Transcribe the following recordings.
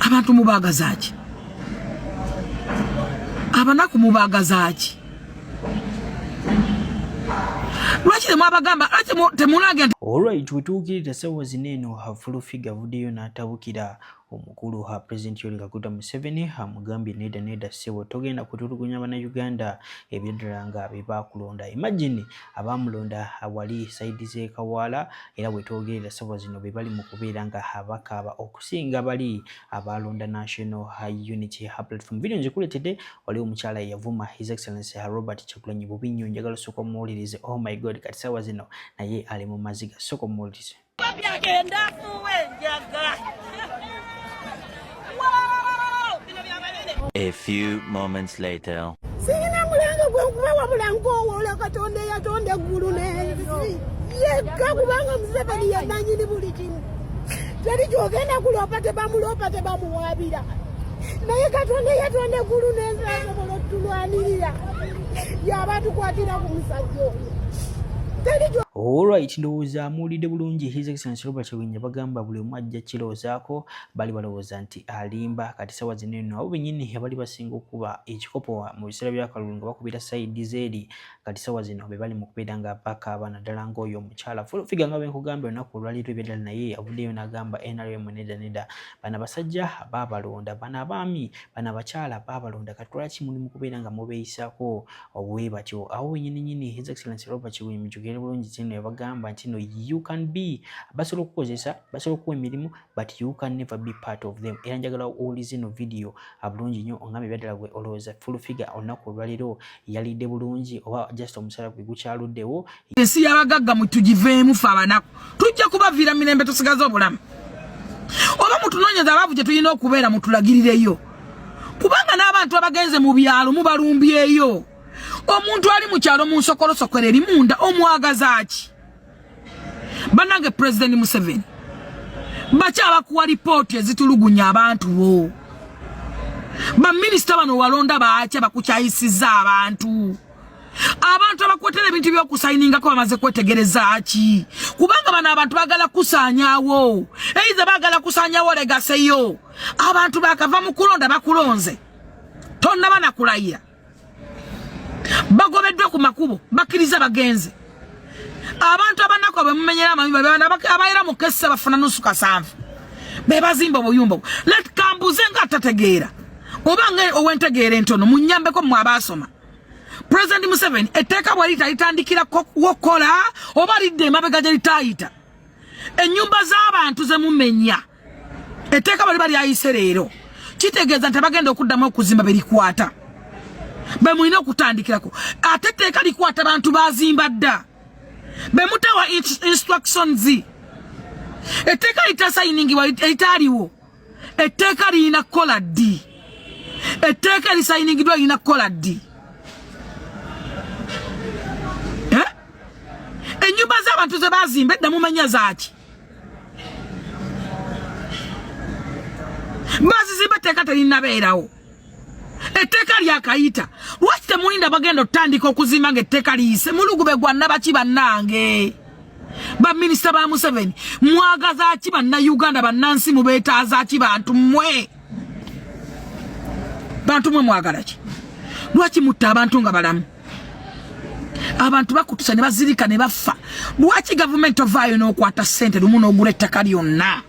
abantu mubagazaaki abanaku mubagazaaki lwaki mwabagamba ate temulange alright wetuukirira ssaawa zineno full figure video n'atabukira omukulu ha President Yoweri Kaguta Museveni amugambye nedda ssebo togenda kutulugunya bannayuganda eby'eddala nga bebakulonda. Imagine abamulonda wali saidi ze Kawala era wetwogerera ssaawa zino be bali mu kubeera nga abakaaba okusinga bali abalonda National Unity Platform. Video nzikuletedde wali omukyala yavuma His Excellency Robert Kyagulanyi Bubinyo njagala sooka omuwulirize. Oh my God, kati ssaawa zino naye ali mu maziga, sooka omuwulirize. A few moments later. Sina mulanga gwe kubawa mulango wala katonda yatonda gulu n'ensi yekka kubanga Museveni yannanyini buli kimu teri kyogenda kulopa tebamuwaabira naye katonda yatonda gulu n'ensi asobola otulwanirira yaba tukwatira ku musajja oyo teri. Alright, ndowooza amuwulidde bulungi His Excellency Robert Kyagulanyi bagamba buli omu ajja kirowoozaako bali balowooza nti alimba. Kati ssaawa zino eno abo bennyini abali basinga okuba ekikopo mu biseera by'akalulu nga bakubira sayidi zeeri kati ssaawa zino be bali mu kubeera nga bakaaba naddala ng'oyo omukyala full figure nga benkugambye olunaku olwaleero eby'eddala naye avuddeyo n'agamba NRM nedda bano abasajja baabalonda, bano abaami, bano abakyala baabalonda, kati lwaki muli mu kubeera nga mubeeyisaako obwe batyo. Awo bennyini His Excellency Robert Kyagulanyi mujjukire bulungi kino yabagamba nti no you can be basobola okukozesa basobola okuwa emirimu but you can never be part of them. Era njagala owulize ino video bulungi nnyo ongambe ebyaddala gwe olowooza full figure olunaku olwaleero yalidde bulungi oba just omusala gwe gukyaluddewo. Ensi y'abagagga mutugiveemu fe abanaku tujja kubaviira mirembe tusigaze obulamu oba mutunoonyeza abaavu gye tulina okubeera mutulagirireyo kubanga n'abantu abagenze mu byalo mubalumbyeyo. Omuntu ali mu kyalo mu nsokolosokero eri munda omwagazaaki banange President Museveni bakyaba kuwa lipooti ezitulugunya abantu bo baminisita bano walonda baakya bakukyayisizza abantu abakwetera ebintu by'okusayiningako bamaze kwetegereza ki kubanga bano abantu bagala kusaanyaawo eiza bagala kusaanyaawo legaseyo abantu bakava mu kulonda bakulonze tonna banakulayira bagobeddwa ku makubo bakkiriza bagenze abantu abanako bemumenyera amanyumba abayera mu kese bafuna nusu kasanvu bebazimba obuyumba let kambuze nga tategeera oba nga owentegeera entono munyambeko mu abasoma. President Museveni etteeka bwe litandikira wokola oba lidde emabega gye litayita ennyumba z'abantu ze mumenya etteeka bwe liba lyayise leero kitegeeza nti abagenda okuddamu okuzimba berikwata be mulina okutandikirako ate etteeka likwata abantu bazimba dda be mutawa instructions etteeka litasayiningibwa eritaaliwo etteeka lirina kukola ddi etteeka lisayiningidwa lirina kukola ddi ennyumba z'abantu ze bazimba edda mumenya zaaki bazizimba etteeka terinabeerawo etteeka lyakayita lwaki temulinda bagenda otandika okuzimba ng'etteeka liyise mulugube gwanna baki bannange baminisita ba Museveni mwagazaaki bannayuganda bannansi mubeetaazaaki bantu mmwe mwagala ki lwaki mutta abantu nga balamu abantu bakutusa ne bazirika ne bafa lwaki gavumenti ovaayo n'okwata ssente lumu n'ogula ettaka lyonna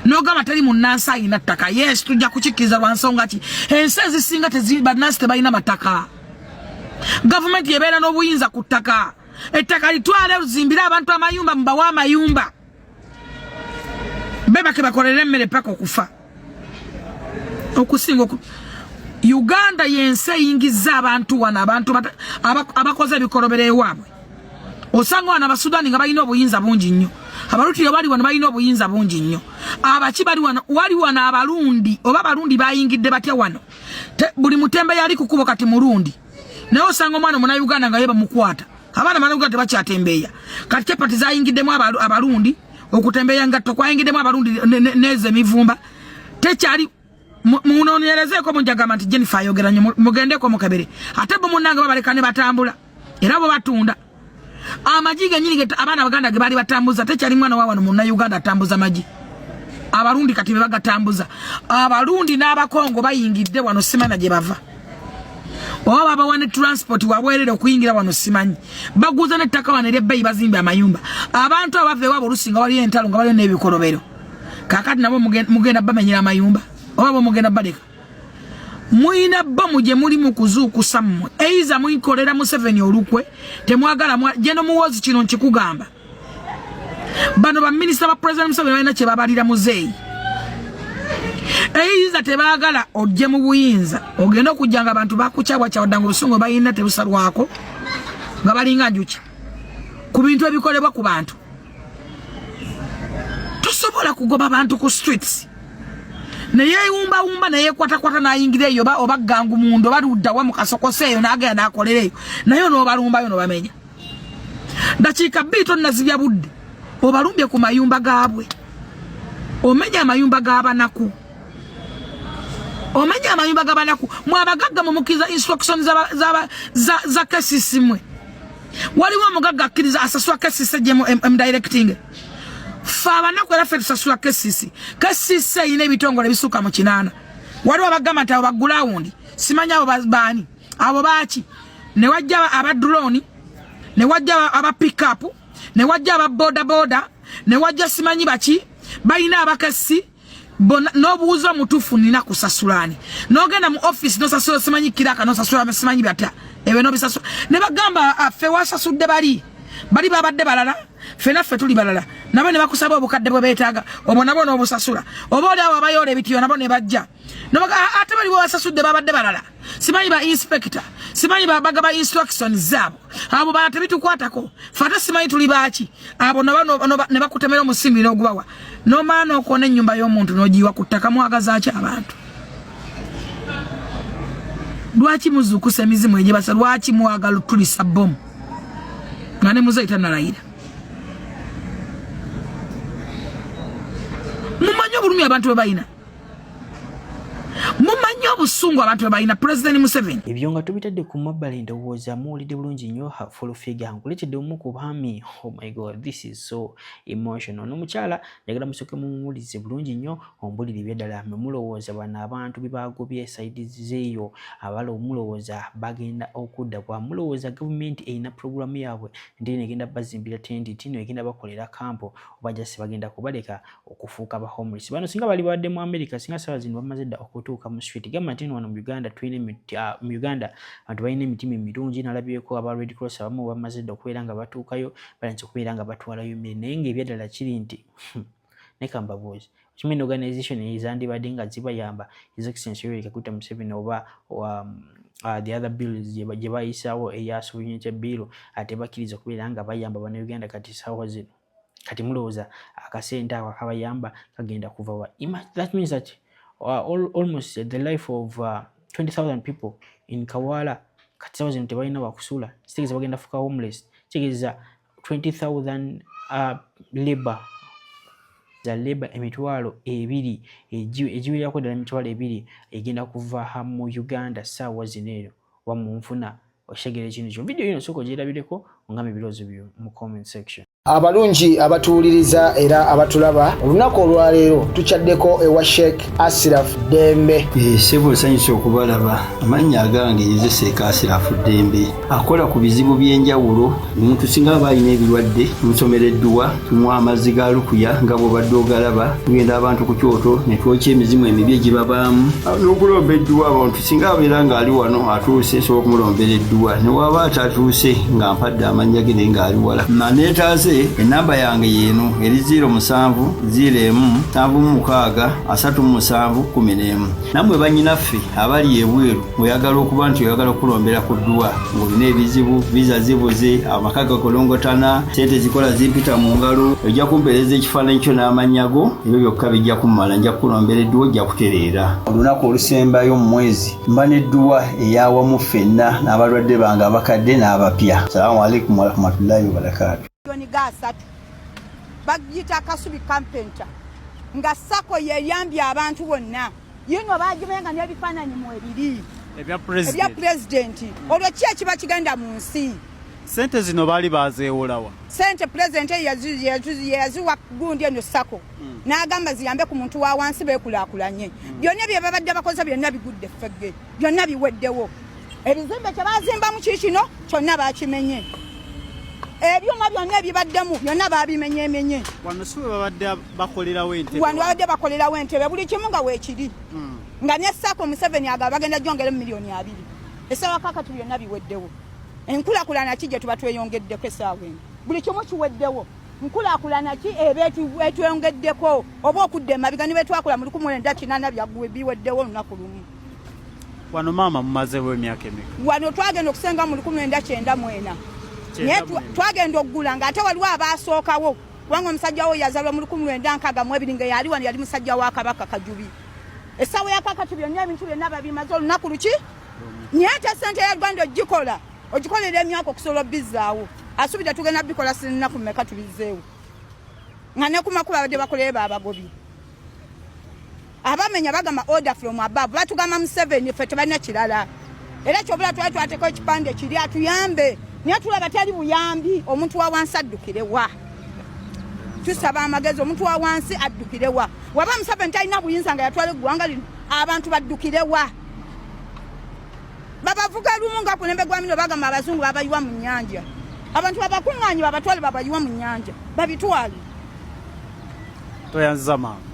n'ogamba teri munnansi ayina ttaka yes tujja kukikkiriza lwa nsonga ki ensi ezisinga bannansi tebalina mataka gavumenti yebeera n'obuyinza ku ttaka ettaka litwale luzimbire abantu amayumba mubawe amayumba bebake bakolere emmere paka okufa okusinga Uganda yense eyingizza abantu wano abantu abakoze ebikolobero ewaabwe osanga wano abasudani nga balina obuyinza bungi nnyo abalutiro bali wano balina obuyinza bungi nnyo abaki bali wano wali wano abalundi oba abalundi bayingidde batya wano buli mutembe yali kukubo kati murundi naye osanga omwana omunauganda nga ye bamukwata abaana banauganda tebakyatembeeya kati kyapati zayingiddemu abalundi okutembeeya ngatto kwayingiddemu abalundi neze mivumba tekyali munoonyerezeko munjagamba nti Jennifer ayogera nnyo mugendeko mukabere ate bo munnange babaleka ne batambula era bo batunda amagi gennyini abaana baganda ge bali batambuza tekyali mwana wa wano munna Uganda atambuza magi abarundi kati bagatambuza abarundi n'abakongo bayingidde wano simana gye bava oba bawane transport wabwerere okuyingira wano simanyi baguza n'ettaka wano ery'ebbeeyi bazimbe amayumba abantu abave wabo olusinga waliyo entalo nga waliyo n'ebikolobero kakati nabo mugenda bamenyera amayumba oba bo mugenda baleka muina bomu gye muli mu kuzuukusa mmwe eiza muyikolera Museveni olukwe temwagala gendo muwozi kino nkikugamba bano ba minisita ba president Museveni balina kye babalira muzeeyi eiza tebaagala ojje mu buyinza ogenda okujjanga abantu bakukyabwakyawaddanga obusungu balina tebusalwako nga balinga njuki ku bintu ebikolebwa ku bantu tosobola kugoba abantu ku streets naye wumba naye kwata nayingira eyo oba gangu mundo baludda wa mukasokoseeyo n'agenda n'akolereyo naye n'obalumbayo n'obamenya dakiika bbiri tonnazibya budde obalumbye ku mayumba gaabwe omenya amayumba g'abanaku mwabagagga mumukiza instructions za kesisi mwe waliwo omugagga akkiriza asasula kesisi gye directing fa abanaku era ffe tusasula kesisi eyina ebitongole ebisuuka mu 8 waliwo abagamba nti abo bagulawundi simanyi abo baani abo baaki ne wajja aba drone ne wajja aba pick up ne wajja aba boda ne wajja simanyi baki balina abakasi n'obuuza mutuufu nina kusasulani n'ogenda mu office nosasula simanyi kiraka nosasula simanyi byata ebyo nobisasula ne bagamba ffe wasasudde bali babadde balala ffe naffe tuli balala nabo ne bakusaba obukadde bwe beetaaga obwo nabo n'obusasula oba oli awo abayoola ebitiyo nabo ne bajja ate bali bwebasasudde babadde balala simanyi ba inspector simanyi bagaba instructions zaabo abo bala tebitukwatako fata simanyi tuli baaki abo ne bakutemera omusimbi n'ogubawa n'omaana okwona ennyumba y'omuntu n'ogiwa ku ttaka mwagazaaki abantu lwaki muzuukusa emizimu egyebasa lwaki mwagala otulisa bomu nga ne muzeeyi tannalayira mumanyi obulumi abantu bwe balina mumanyi obusungu abantu bwe balina President Museveni ebyo nga tubitadde ku mabbali ndowooza muwulidde bulungi nnyo full figure nkuletedde omu ku baami oh my god this is so emotional n'omukyala njagala musooke mumuwulize bulungi nnyo ombulire ebyaddala memulowooza bano abantu bebagobye saidi zeeyo abala omulowooza bagenda okudda bwa mulowooza gavumenti erina programu yaabwe nti negenda bazimbira tendi tino egenda bakolera kampo oba jasi bagenda kubaleka okufuuka ba homeless bano singa bali badde mu America singa sawa zino bamaze dda okutuuka mu street gamba tino wano mu Uganda mu Uganda abantu balina emitima emirungi nalabyeko aba Red Cross abamu bamaze dda okubeera nga batuukayo balinze okubeera nga batwalayo mmere naye ng'ebyaddala kiri nti nekamba boys kimene organization ezandibadde nga zibayamba His Excellency Yoweri Kaguta Museveni oba the other bills gye bayisaawo eya sovereignty bill ate bakkiriza okubeera nga bayamba bano Uganda kati sawa zino kati mulowooza akasente ako akabayamba kagenda kuva wa that means that almost the life of 20,000 people in Kawala kati sawa zino tebalina wakusula kitegeeza bagenda fuka homeless kitegeeza 20,000 labor emitwalo 2 egiwerako ddala emitwalo 2 egenda kuva mu Uganda sawa zineero wa mu nfuna oshegera ekintu kyo video yino soko gyerabireko ongame ebirowoozo byo mu comment section. Abalungi abatuwuliriza era abatulaba olunaku olwaleero tukyaddeko ewa Sheikh Ashraf Dembe. Sebo sanyusa okubalaba amannya agange yeze Sheikh Ashraf Dembe akola ku bizibu by'enjawulo omuntu singa balina ebirwadde musomereddwa tumwa amazzi ga lukuya nga bw'obadde ogalaba tugenda abantu ku kyoto ne twokya emizimu emibi egibabaamu n'okulomba edduwa abantu singa abeera ng'ali wano atuuse sobola okumulombera edduwa ne waba atatuuse nga mpadde amannya ge naye ng'ali wala maneetaaze enamba yange yeno eri 0707363711 namwe banyinaffe abali ebweru oyagala okuba nti oyagala okulombera ku dduwa ng'olina ebizibu viza zibuze amaka gakolongotana sente zikola zimpita mu ngalo ojja kumpeereza ekifaananyi kyo n'amanyago ebyo byokka bijja kummala nja kukulombera edduwa ojja kutereera olunaku olusembayo mu mwezi mba n'edduwa eyawamu ffenna n'abalwadde bange abakadde n'abapya. Salaamu alaikum warahmatullahi wabarakatuh. Gasatu bagita Kasubi Campenta nga sako yeyambye abantu bonna yino bagimenga n'ebifaananyi mu ebiri ebya president olwo ki ekiba kigenda mu nsi Sente zino bali bazeewolawa. Sente president yaziwa gundi eno sako. N'agamba ziyambe ku muntu wa wansi beekulaakulanye. Byonna bye babadde bakoze byonna bigudde ffegge. Byonna biweddewo. Ebizimbe kye baazimba mu kikino kyonna baakimenye. Ebyuma byonna ebibaddemu byonna baabimenyemenye. Wano si we babadde bakolerawo Entebbe. Wano babadde bakolerawo Entebbe buli kimu nga weekiri. Nga ne sako Museveni agaba bagenda gyongera miliyoni 2. Essaawa kakati byonna biweddewo. Enkulaakulana ki gye tuba tweyongeddeko essaawa eno? Buli kimu kiweddewo. Nkulaakulana ki etweyongeddeko oba okudda emabega ne betwakola mu 1980 biweddewo olunaku lumu. Wano maama mumazeewo emyaka emeka? Wano twagenda okusenga mu 1994. Naye twagenda okugula ng'ate waliwo abaasookawo kubanga omusajja wo yazalwa mu 1962 nga yali wano yali musajja wa Kabaka Kajubi. Essaawa ya kakati byonna ebintu byonna babimaze olunaku luki? Naye ate ssente ya Uganda ogikolera emyaka okusobola obbizaawo. Asuubira tugenda bikola sinnaku mmeka tubizeewo. Nga ne ku makubo abadde bakolere baabagobi. Abamenya bagamba order from above. Batugamba Museveni ffe tebalina kirala. Era kyobula twali twateko ekipande kiri atuyambe. Naye tulaba tali buyambi omuntu wa wansi addukire wa. Tusaba amagezi omuntu wa wansi addukire wa. Waba Museveni talina buyinza nga yatwala eggwanga lino abantu baddukire wa. Babavuga lumu nga kulembe gwa mino bagamba abazungu babayiwa mu nnyanja. Abantu babakungaanyi babatwale babayiwa mu nnyanja babitwale. Toyanza maama.